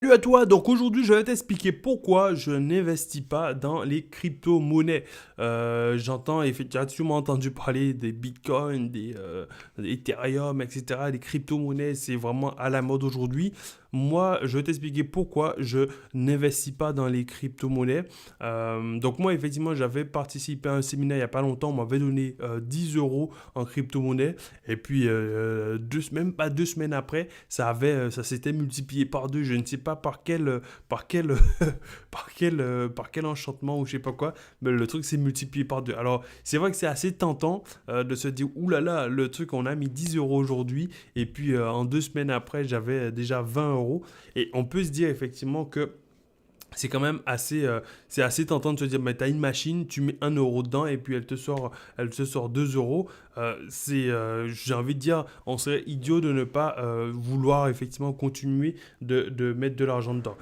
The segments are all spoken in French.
Salut à toi, donc aujourd'hui je vais t'expliquer pourquoi je n'investis pas dans les crypto-monnaies. J'entends, effectivement, tu as sûrement entendu parler des bitcoins, des Ethereum, etc. Les crypto-monnaies, c'est vraiment à la mode aujourd'hui. Moi, je vais t'expliquer pourquoi je n'investis pas dans les crypto-monnaies. Donc moi, effectivement, j'avais participé à un séminaire il n'y a pas longtemps, on m'avait donné 10 euros en crypto-monnaie. Et puis, même pas 2 semaines après, ça s'était multiplié par deux. Je ne sais pas par quel, par quel enchantement ou je sais pas quoi, mais le truc s'est multiplié par deux. Alors, c'est vrai que c'est assez tentant de se dire, oulala, le truc, on a mis 10 euros aujourd'hui, et puis en 2 semaines après, j'avais déjà 20 euros. Et on peut se dire effectivement que c'est quand même c'est assez tentant de se dire, mais tu as une machine, tu mets 1 euro dedans et puis elle te sort 2 euros. J'ai envie de dire, on serait idiot de ne pas vouloir effectivement continuer de mettre de l'argent dedans.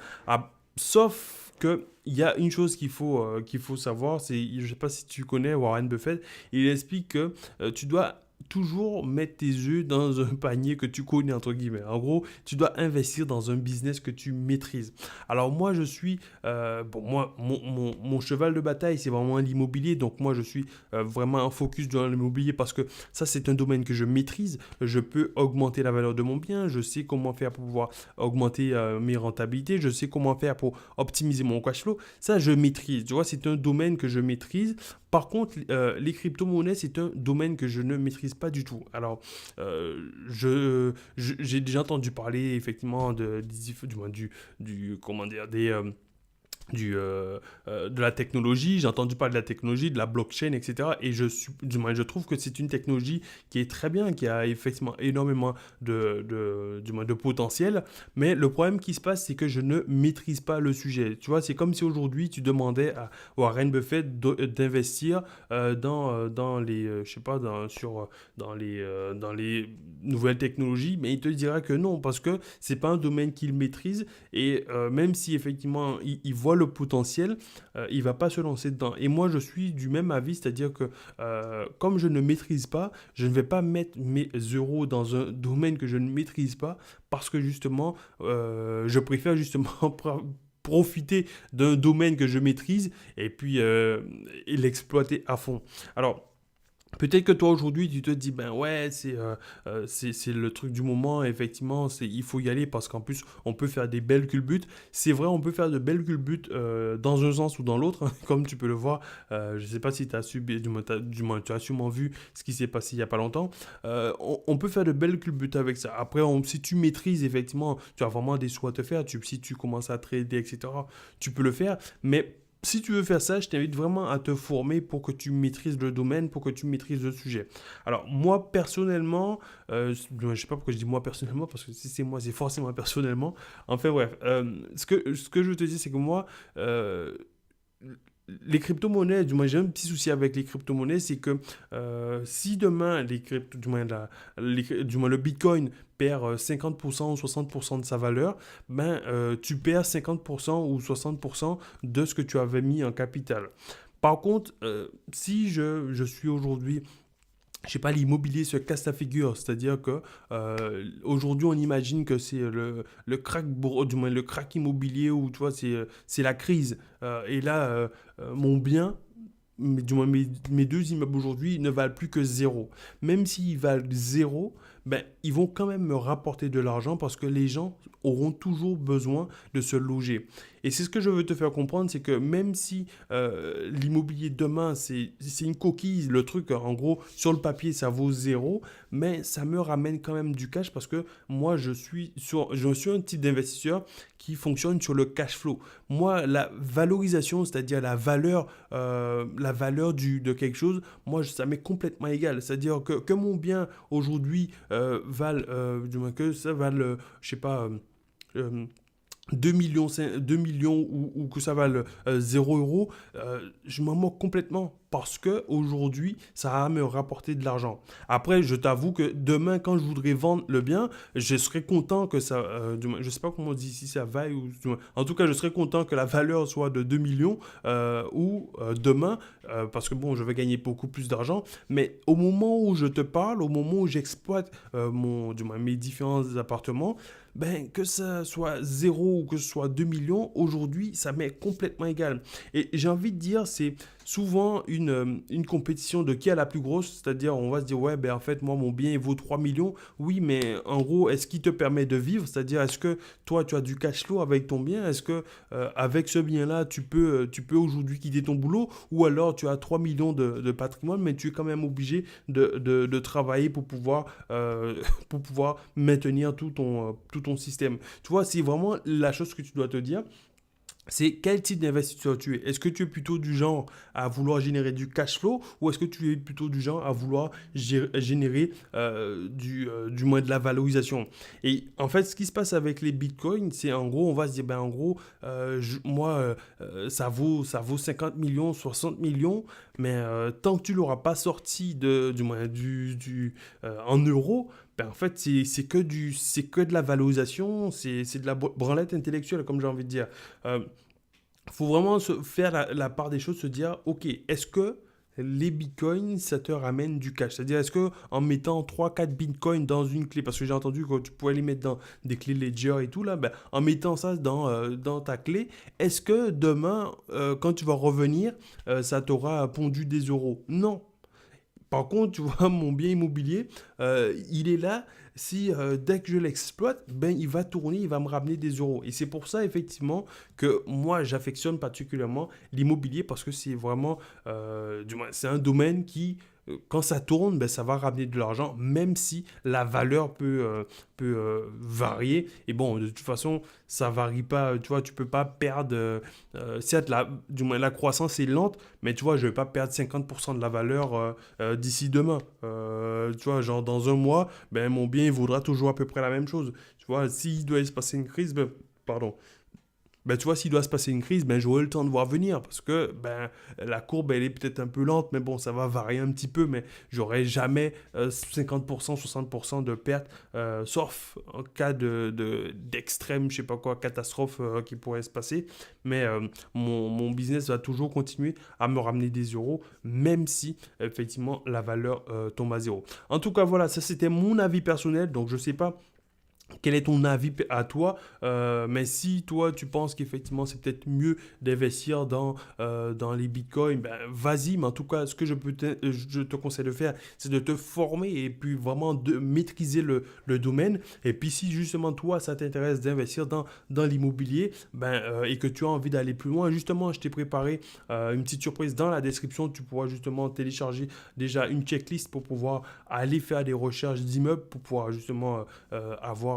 Sauf que il y a une chose qu'il faut savoir, je ne sais pas si tu connais Warren Buffett, il explique que tu dois toujours mettre tes œufs dans un panier que tu connais, entre guillemets. En gros, tu dois investir dans un business que tu maîtrises. Alors moi, mon cheval de bataille, c'est vraiment l'immobilier. Donc moi, je suis vraiment en focus dans l'immobilier parce que ça, c'est un domaine que je maîtrise. Je peux augmenter la valeur de mon bien. Je sais comment faire pour pouvoir augmenter mes rentabilités. Je sais comment faire pour optimiser mon cash flow. Ça, je maîtrise. Tu vois, c'est un domaine que je maîtrise. Par contre, les crypto-monnaies, c'est un domaine que je ne maîtrise pas du tout. Alors, j'ai déjà entendu parler effectivement du moins comment dire, de la technologie. J'ai entendu parler de la technologie, de la blockchain, etc. Et du moins, je trouve que c'est une technologie qui est très bien, qui a effectivement énormément du moins, de potentiel. Mais le problème qui se passe, c'est que je ne maîtrise pas le sujet. Tu vois, c'est comme si aujourd'hui, tu demandais à Warren Buffett d'investir dans les, je sais pas, dans les nouvelles technologies, mais il te dira que non, parce que c'est pas un domaine qu'il maîtrise. Et même si effectivement il voit le potentiel, il va pas se lancer dedans. Et moi, je suis du même avis, c'est-à-dire que comme je ne maîtrise pas, je ne vais pas mettre mes euros dans un domaine que je ne maîtrise pas, parce que justement, je préfère justement profiter d'un domaine que je maîtrise et puis et l'exploiter à fond. Alors, peut-être que toi aujourd'hui tu te dis ben ouais c'est le truc du moment, effectivement il faut y aller parce qu'en plus on peut faire des belles culbutes. C'est vrai, on peut faire de belles culbutes dans un sens ou dans l'autre comme tu peux le voir. Je ne sais pas si tu as subi du moins tu as sûrement vu ce qui s'est passé il y a pas longtemps. On peut faire de belles culbutes avec ça. Après si tu maîtrises effectivement, tu as vraiment des choix à te faire, si tu commences à trader, etc., tu peux le faire. Mais si tu veux faire ça, je t'invite vraiment à te former pour que tu maîtrises le domaine, pour que tu maîtrises le sujet. Alors, moi, personnellement, je ne sais pas pourquoi je dis moi personnellement, parce que si c'est moi, c'est forcément personnellement. Enfin, bref, ce que je veux te dire, c'est que moi, les crypto-monnaies, du moins j'ai un petit souci avec les crypto-monnaies, c'est que si demain du moins le Bitcoin perd 50% ou 60% de sa valeur, ben tu perds 50% ou 60% de ce que tu avais mis en capital. Par contre, si je suis aujourd'hui, je sais pas, l'immobilier se casse la figure, c'est-à-dire que aujourd'hui on imagine que c'est le crack, du moins le crack immobilier, où tu vois c'est la crise. Et là, mon bien, du moins mes deux immeubles aujourd'hui ne valent plus que zéro. Même s'ils valent zéro, ben, ils vont quand même me rapporter de l'argent parce que les gens auront toujours besoin de se loger. Et c'est ce que je veux te faire comprendre, c'est que même si l'immobilier demain, c'est une coquille, le truc, en gros, sur le papier, ça vaut zéro, mais ça me ramène quand même du cash parce que moi, je suis un type d'investisseur qui fonctionne sur le cash flow. Moi, la valorisation, c'est-à-dire la valeur de quelque chose, moi, ça m'est complètement égal. C'est-à-dire que mon bien aujourd'hui du moins que ça vale, je sais pas, euh, 2 millions, 2 millions ou que ça vale 0 euros, je m'en moque complètement. parce que aujourd'hui, ça va me rapporter de l'argent. Après, je t'avoue que demain, quand je voudrais vendre le bien, je serais content que ça, je sais pas comment on dit ici, ça vaille ou, en tout cas, je serais content que la valeur soit de 2 millions ou demain, parce que bon, je vais gagner beaucoup plus d'argent, mais au moment où je te parle, au moment où j'exploite mes différents appartements, ben, que ça soit 0 ou que ce soit 2 millions, aujourd'hui, ça m'est complètement égal. Et j'ai envie de dire, c'est souvent une compétition de qui a la plus grosse, c'est-à-dire on va se dire, ouais, ben en fait, moi, mon bien, il vaut 3 millions. Oui, mais en gros, est-ce qu'il te permet de vivre? C'est-à-dire, est-ce que toi, tu as du cash flow avec ton bien? Est-ce que avec ce bien-là, tu peux aujourd'hui quitter ton boulot? Ou alors, tu as 3 millions de patrimoine, mais tu es quand même obligé de travailler pour pouvoir maintenir tout ton système. Tu vois, c'est vraiment la chose que tu dois te dire. C'est quel type d'investisseur tu es. Est-ce que tu es plutôt du genre à vouloir générer du cash flow ou est-ce que tu es plutôt du genre à vouloir générer du moins de la valorisation. Et en fait, ce qui se passe avec les bitcoins, c'est en gros, on va se dire, ben en gros, ça vaut 50 millions, 60 millions, mais tant que tu l'auras pas sorti du moins en euros, ben en fait, c'est que de la valorisation, c'est de la branlette intellectuelle, comme j'ai envie de dire. Faut vraiment faire la part des choses, se dire, ok, est-ce que les bitcoins, ça te ramène du cash? C'est-à-dire, est-ce que en mettant trois quatre bitcoins dans une clé, parce que j'ai entendu que tu pouvais les mettre dans des clés Ledger et tout, là, ben, en mettant ça dans ta clé, est-ce que demain, quand tu vas revenir, ça t'aura pondu des euros? Non. Par contre, tu vois, mon bien immobilier, il est là. Si dès que je l'exploite, ben, il va tourner, il va me ramener des euros. Et c'est pour ça, effectivement, que moi, j'affectionne particulièrement l'immobilier parce que c'est vraiment, du moins, c'est un domaine qui, quand ça tourne, ben, ça va ramener de l'argent, même si la valeur peut varier. Et bon, de toute façon, ça varie pas. Tu vois, tu peux pas perdre. Certes, du moins, la croissance est lente, mais tu vois, je vais pas perdre 50% de la valeur d'ici demain. Tu vois, genre dans un mois, ben, mon bien il vaudra toujours à peu près la même chose. Tu vois, s'il doit se passer une crise, ben, pardon, ben, tu vois, s'il doit se passer une crise, ben, j'aurai le temps de voir venir parce que ben, la courbe, elle est peut-être un peu lente, mais bon, ça va varier un petit peu, mais j'aurai jamais 50%, 60% de pertes, sauf en cas d'extrême, je sais pas quoi, catastrophe qui pourrait se passer. Mais mon business va toujours continuer à me ramener des euros, même si, effectivement, la valeur tombe à zéro. En tout cas, voilà, ça c'était mon avis personnel, donc je sais pas quel est ton avis à toi? Mais si toi, tu penses qu'effectivement, c'est peut-être mieux d'investir dans les bitcoins, ben, vas-y. Mais en tout cas, ce que je te conseille de faire, c'est de te former et puis vraiment de maîtriser le domaine. Et puis, si justement, toi, ça t'intéresse d'investir dans l'immobilier ben, et que tu as envie d'aller plus loin, justement, je t'ai préparé une petite surprise dans la description. Tu pourras justement télécharger déjà une checklist pour pouvoir aller faire des recherches d'immeubles pour pouvoir justement avoir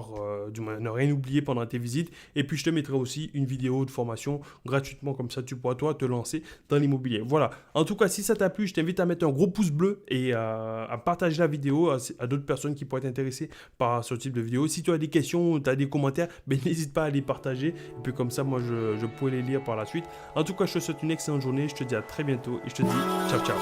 du moins ne rien oublier pendant tes visites. Et puis je te mettrai aussi une vidéo de formation gratuitement, comme ça tu pourras toi te lancer dans l'immobilier. Voilà. En tout cas, si ça t'a plu, je t'invite à mettre un gros pouce bleu et à partager la vidéo à d'autres personnes qui pourraient être intéressées par ce type de vidéo. Si tu as des questions ou tu as des commentaires, ben, n'hésite pas à les partager. Et puis comme ça, moi, je pourrai les lire par la suite. En tout cas, je te souhaite une excellente journée. Je te dis à très bientôt et je te dis ciao, ciao.